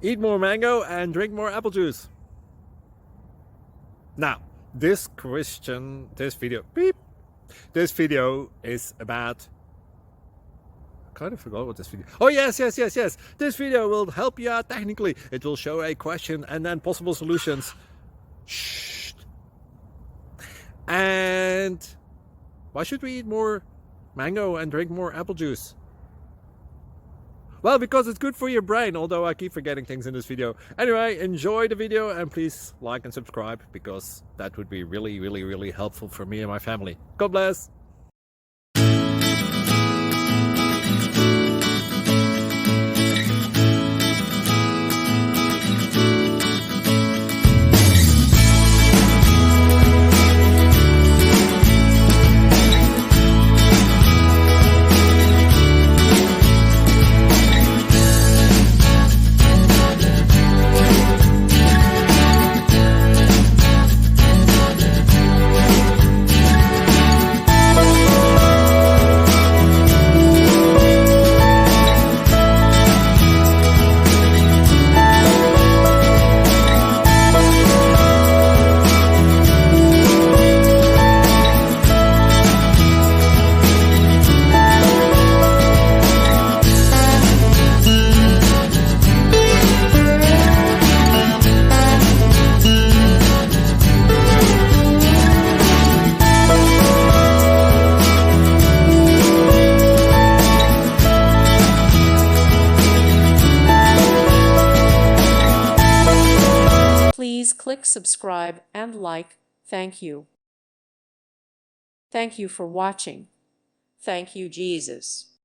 Eat more mango and drink more apple juice. Now, this video is about, I kind of forgot what this video. Oh, yes. This video will help you out technically. It will show a question and then possible solutions. Shh. And why should we eat more mango and drink more apple juice? Well, because it's good for your brain, although I keep forgetting things in this video. Anyway, enjoy the video and please like and subscribe, because that would be really helpful for me and my family. God bless! Please click subscribe and like. Thank you. Thank you for watching. Thank you, Jesus.